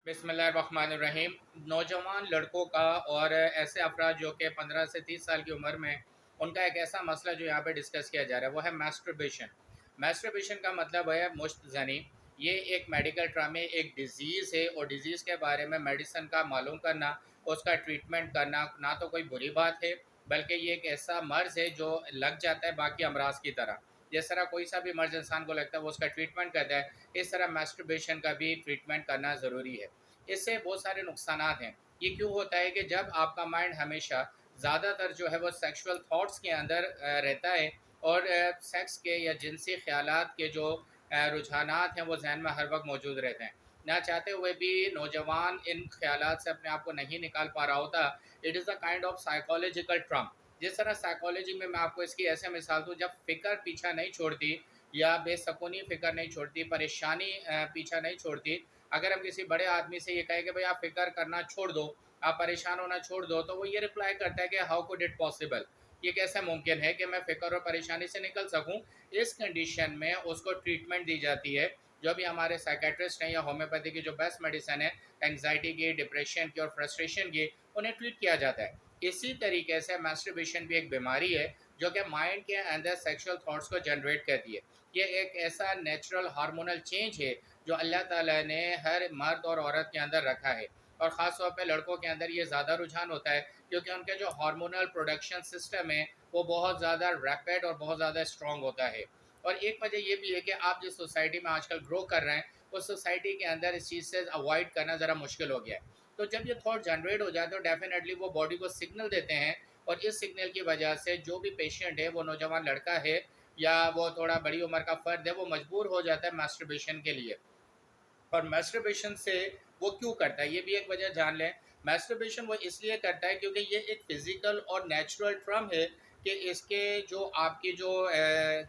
बिस्मिल्लाहिर्रहमानिर्रहीम। नौजवान लड़कों का और ऐसे अफराद जो कि 15 से 30 साल की उम्र में, उनका एक ऐसा मसला जो यहाँ पे डिस्कस किया जा रहा है वो है मैस्टरबेशन। मैस्टरबेशन का मतलब है मुश्त ज़नी। ये एक मेडिकल टर्म है, एक डिज़ीज़ है, और डिज़ीज़ के बारे में मेडिसिन का मालूम करना, उसका ट्रीटमेंट करना ना तो कोई बुरी बात है, बल्कि ये एक ऐसा मर्ज़ है जो लग जाता है बाकी अमराज की तरह। जिस तरह कोई सा भी मर्ज़ इंसान को लगता है वो उसका ट्रीटमेंट करता है, इस तरह मैस्टरबेशन का भी ट्रीटमेंट करना ज़रूरी है। इससे बहुत सारे नुकसानात हैं। ये क्यों होता है कि जब आपका माइंड हमेशा ज़्यादातर जो है वो सेक्सुअल थॉट्स के अंदर रहता है, और सेक्स के या जिनसी ख़्यालात के जो रुझानात हैं वो ज़हन में हर वक्त मौजूद रहते हैं। ना चाहते हुए भी नौजवान इन ख़्यालात से अपने आप को नहीं निकाल पा रहा होता। It is a kind of psychological Trump. जिस तरह साइकोलॉजी में मैं आपको इसकी ऐसे मिसाल दूँ, जब फ़िक्र पीछा नहीं छोड़ती या बेसकूनी फ़िक्र नहीं छोड़ती, परेशानी पीछा नहीं छोड़ती, अगर हम किसी बड़े आदमी से ये कहें कि भाई आप फ़िक्र करना छोड़ दो, आप परेशान होना छोड़ दो, तो वो ये रिप्लाई करता है कि हाउ कुड इट पॉसिबल? ये कैसे मुमकिन है कि मैं फ़िक्र और परेशानी से निकल सकूँ? इस कंडीशन में उसको ट्रीटमेंट दी जाती है, जो भी हमारे साइकियाट्रिस्ट हैं या होम्योपैथी की जो बेस्ट मेडिसिन है, एंग्ज़ायटी की, डिप्रेशन की और फ्रस्ट्रेशन की, उन्हें ट्रीट किया जाता है। इसी तरीके से मैस्टरबेशन भी एक बीमारी है, जो कि माइंड के अंदर सेक्सुअल थॉट्स को जनरेट करती है। ये एक ऐसा नेचुरल हार्मोनल चेंज है जो अल्लाह ताला ने हर मर्द और औरत के अंदर रखा है, और ख़ास तौर पे लड़कों के अंदर ये ज़्यादा रुझान होता है, क्योंकि उनके जो हार्मोनल प्रोडक्शन सिस्टम है वो बहुत ज़्यादा रैपिड और बहुत ज़्यादा स्ट्रॉन्ग होता है। और एक वजह ये भी है कि आप जिस सोसाइटी में आजकल ग्रो कर रहे हैं, उस सोसाइटी के अंदर इस चीज़ से अवॉइड करना ज़रा मुश्किल हो गया है। तो जब ये थॉट जनरेट हो जाए तो डेफिनेटली वो बॉडी को सिग्नल देते हैं, और इस सिग्नल की वजह से जो भी पेशेंट है, वो नौजवान लड़का है या वो थोड़ा बड़ी उम्र का फ़र्द है, वो मजबूर हो जाता है मास्टरबेशन के लिए। और मैस्टरबेशन से वो क्यों करता है, ये भी एक वजह जान लें। मैस्टरबेशन वो इसलिए करता है क्योंकि ये एक फिजिकल और नेचुरल टर्म है कि इसके जो आपकी जो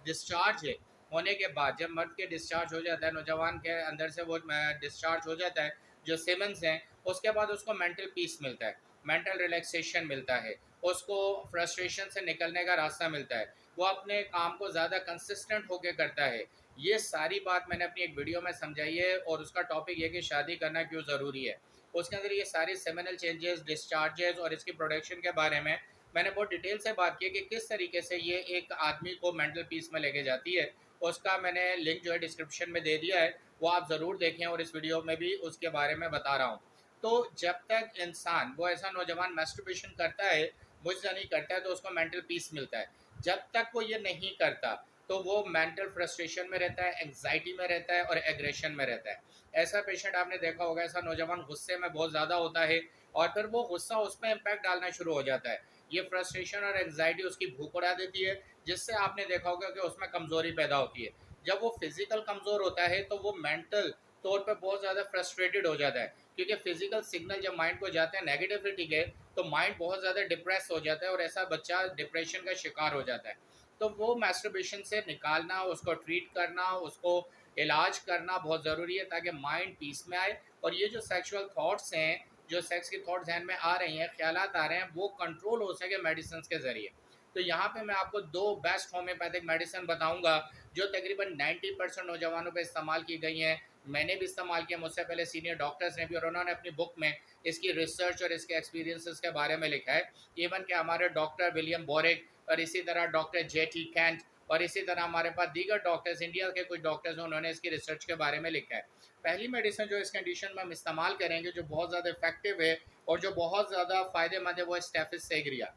डिस्चार्ज है होने के बाद, जब मर्द के डिस्चार्ज हो जाता है, नौजवान के अंदर से वो डिस्चार्ज हो जाता है, जो सेमेंस हैं, उसके बाद उसको मेंटल पीस मिलता है, मेंटल रिलैक्सेशन मिलता है, उसको फ्रस्ट्रेशन से निकलने का रास्ता मिलता है, वो अपने काम को ज़्यादा कंसिस्टेंट होकर करता है। ये सारी बात मैंने अपनी एक वीडियो में समझाई है, और उसका टॉपिक ये है कि शादी करना क्यों ज़रूरी है। उसके अंदर ये सारी सेमिनल चेंजेस, डिस्चार्जेस और इसकी प्रोडक्शन के बारे में मैंने बहुत डिटेल से बात की है कि किस तरीके से ये एक आदमी को मेंटल पीस में लेके जाती है। उसका मैंने लिंक जो है डिस्क्रिप्शन में दे दिया है, वो आप ज़रूर देखें, और इस वीडियो में भी उसके बारे में बता रहा हूँ। तो जब तक इंसान, वो ऐसा नौजवान मैस्टरबेशन करता है, मुझसे नहीं करता है, तो उसको मेंटल पीस मिलता है। जब तक वो ये नहीं करता, तो वो मेंटल फ्रस्ट्रेशन में रहता है, एंग्जाइटी में रहता है और एग्रेशन में रहता है। ऐसा पेशेंट आपने देखा होगा, ऐसा नौजवान गुस्से में बहुत ज़्यादा होता है, और फिर वो गुस्सा उस पे इम्पैक्ट डालना शुरू हो जाता है। ये फ्रस्ट्रेशन और एंग्जाइटी उसकी भूख उड़ा देती है, जिससे आपने देखा होगा कि उसमें कमज़ोरी पैदा होती है। जब वो फिज़िकल कमज़ोर होता है, तो वो मेंटल तौर पे बहुत ज़्यादा फ्रस्ट्रेटेड हो जाता है, क्योंकि फिज़िकल सिग्नल जब माइंड को जाते हैं नेगेटिविटी के, तो माइंड बहुत ज़्यादा डिप्रेस हो जाता है, और ऐसा बच्चा डिप्रेशन का शिकार हो जाता है। तो वो मैस्टरबेशन से निकालना, उसको ट्रीट करना, उसको इलाज करना बहुत ज़रूरी है, ताकि माइंड पीस में आए, और ये जो सेक्सुअल थॉट्स हैं, जो सेक्स की थॉट जहन में आ रही हैं, ख्यालात आ रहे हैं, वो कंट्रोल हो सके मेडिसिन के ज़रिए। तो यहाँ पे मैं आपको दो बेस्ट होम्योपैथिक मेडिसिन बताऊंगा, जो तकरीबन 90% नौजवानों पे इस्तेमाल की गई हैं। मैंने भी इस्तेमाल किया, मुझसे पहले सीनियर डॉक्टर्स ने भी, और उन्होंने अपनी बुक में इसकी रिसर्च और इसके एक्सपीरियंसेस के बारे में लिखा है। इवन कि हमारे डॉक्टर विलियम बोरिक, और इसी तरह डॉक्टर जेटी कैंट, और इसी तरह हमारे पास दीगर डॉक्टर्स, इंडिया के कुछ डॉक्टर्स हैं, उन्होंने इसकी रिसर्च के बारे में लिखा है। पहली मेडिसिन जो इस कंडीशन में हम इस्तेमाल करेंगे, जो बहुत ज़्यादा इफेक्टिव है और जो बहुत ज़्यादा फ़ायदेमंद है, वो है स्टेफिस सेग्रिया।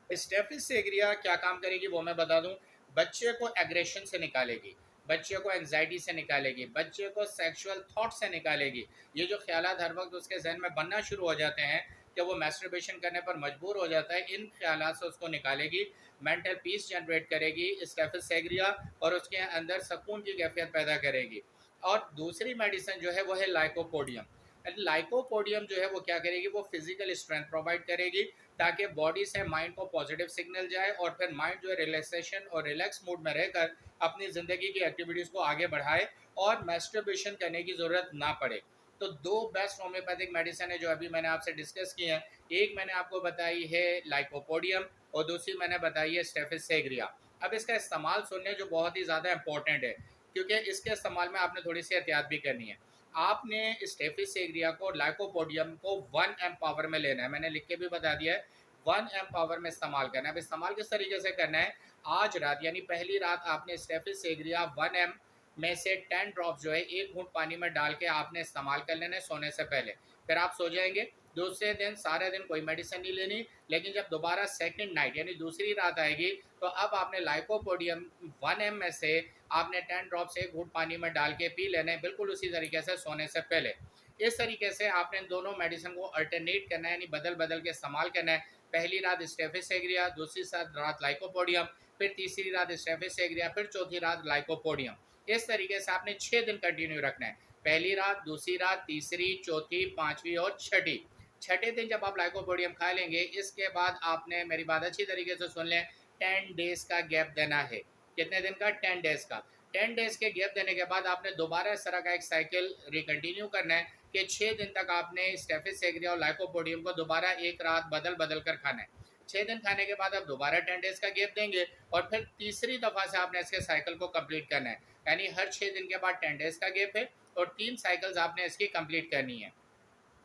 स्टेफिस सेग्रिया क्या काम करेगी वो मैं बता दूं। बच्चे को एग्रेशन से निकालेगी, बच्चे को एंजाइटी से निकालेगी, बच्चे को सेक्सुअल थॉट से निकालेगी। ये जो ख्यालात हर वक्त उसके जहन में बनना शुरू हो जाते हैं कि वो मैस्टरबेशन करने पर मजबूर हो जाता है, इन ख्यालात से उसको निकालेगी, मेंटल पीस जनरेट करेगी स्टेफिस सेग्रिया, और उसके अंदर सुकून की कैफियत पैदा करेगी। और दूसरी मेडिसिन जो है वो है लाइकोपोडियम। लाइकोपोडियम जो है वो क्या करेगी, वो फिजिकल स्ट्रेंथ प्रोवाइड करेगी, ताकि बॉडी से माइंड को पॉजिटिव सिग्नल जाए, और फिर माइंड जो है रिलैक्सेशन और रिलैक्स मूड में रहकर अपनी ज़िंदगी की एक्टिविटीज़ को आगे बढ़ाए, और मैस्टरबेशन करने की ज़रूरत ना पड़े। तो दो बेस्ट होम्योपैथिक मेडिसिन है जो अभी मैंने आपसे डिस्कस की हैं। एक मैंने आपको बताई है लाइकोपोडियम, और दूसरी मैंने बताई है स्टेफिस सेग्रिया। अब इसका इस्तेमाल सुनने जो बहुत ही ज़्यादा इंपॉर्टेंट है, क्योंकि इसके इस्तेमाल में आपने थोड़ी सी एहतियात भी करनी है। आपने स्टेफिस एग्रिया को, लाइकोपोडियम को 1 एम पावर में लेना है, मैंने लिख के भी बता दिया है, 1 एम पावर में इस्तेमाल करना है। अब इस्तेमाल किस तरीके से करना है, आज रात यानी पहली रात आपने स्टेफिस एग्रिया 1 एम में से 10 ड्रॉप जो है 1 घूंट पानी में डाल के आपने इस्तेमाल कर लेना है सोने से पहले। फिर आप सो जाएंगे, दूसरे दिन सारे दिन कोई मेडिसिन नहीं लेनी, लेकिन जब दोबारा सेकंड नाइट यानी दूसरी रात आएगी तो अब आपने लाइकोपोडियम 1 एम में से आपने 10 ड्रॉप्स 1 घूंट पानी में डाल के पी लेने, बिल्कुल उसी तरीके से सोने से पहले। इस तरीके से आपने दोनों मेडिसिन को अल्टरनेट करना है, यानी बदल बदल के इस्तेमाल करना है। पहली रात स्टेफिस एग्रिया, दूसरी रात लाइकोपोडियम, फिर तीसरी रात स्टेफिस एग्रिया, फिर चौथी रात लाइकोपोडियम। इस तरीके से आपने 6 दिन कंटिन्यू रखना है, पहली रात, दूसरी रात, तीसरी, चौथी, पांचवी और छठी। छठे दिन जब आप लाइकोपोडियम खा लेंगे, इसके बाद आपने, मेरी बात अच्छी तरीके से सुन लें, 10 डेज का गैप देना है। कितने दिन का, 10 डेज का। 10 डेज के गैप देने के बाद आपने दोबारा इस तरह का एक साइकिल रिकंटिन्यू करना है कि 6 दिन तक आपने स्टेफिस एग्रिया और लाइकोपोडियम को दोबारा एक रात बदल बदल कर खाना है। 6 दिन खाने के बाद आप दोबारा 10 डेज का गैप देंगे और फिर तीसरी दफ़ा से आपने इसके साइकिल को कंप्लीट करना है, यानी हर 6 दिन के बाद 10 डेज का गैप है और 3 साइकिल्स आपने इसकी कंप्लीट करनी है।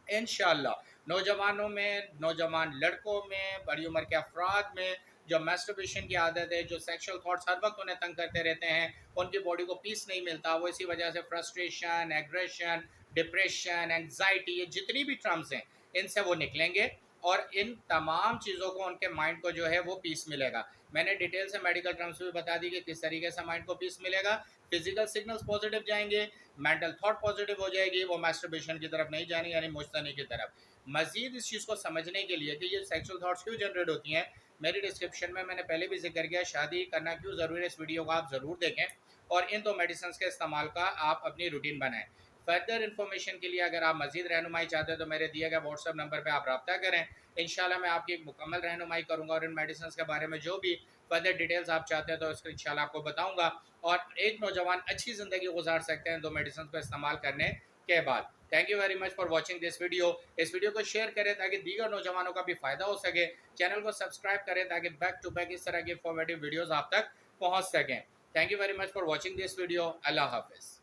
इंशाल्लाह नौजवानों में, नौजवान लड़कों में, बड़ी उम्र के अफराद में जो मैस्टरबेशन की आदत है, जो सेक्सुअल थॉट्स हर वक्त उन्हें तंग करते रहते हैं, उनकी बॉडी को पीस नहीं मिलता, वो इसी वजह से फ्रस्ट्रेशन, एग्रेशन, डिप्रेशन, एंग्जाइटी, ये जितनी भी टर्म्स हैं इनसे वो निकलेंगे और इन तमाम चीज़ों को, उनके माइंड को जो है वो पीस मिलेगा। मैंने डिटेल से मेडिकल टर्म्स भी बता दी कि किस तरीके से माइंड को पीस मिलेगा। फिजिकल सिग्नल्स पॉजिटिव जाएंगे, मेंटल थॉट पॉजिटिव हो जाएगी, वो मास्टरबेशन की तरफ नहीं जानी यानी मुश्तनी की तरफ। मजीद इस चीज़ को समझने के लिए कि ये सेक्सुअल थॉट्स क्यों जनरेट होती हैं, मेरी डिस्क्रिप्शन में मैंने पहले भी जिक्र किया, शादी करना क्यों ज़रूरी है, इस वीडियो को आप ज़रूर देखें और इन दो मेडिसिन के इस्तेमाल का आप अपनी रूटीन बनाएं। फर्दर इन्फॉर्मेशन के लिए अगर आप मजीद रहनुमाई चाहते हैं तो मेरे दिए गए व्हाट्सअप नंबर पर आप रब्ता करें। इंशाल्लाह मैं आपकी एक मुकम्मल रहनुमाई करूँगा और इन मेडिसिन के बारे में जो भी फर्दर डिटेल्स आप चाहते हैं तो उसको इंशाल्लाह आपको बताऊँगा और एक नौजवान अच्छी ज़िंदगी गुजार सकते हैं दो मेडिसिन को इस्तेमाल करने के बाद। Thank you very much for watching this video. इस वीडियो को शेयर करें ताकि दीगर नौजवानों का भी फ़ायदा हो सके। चैनल को सब्सक्राइब करें ताकि बैक टू बैक इस तरह की इंफॉर्मेटिव वीडियोज़ आप तक पहुँच सकें। Thank you very much for watching this video. अल्लाह हाफिज़।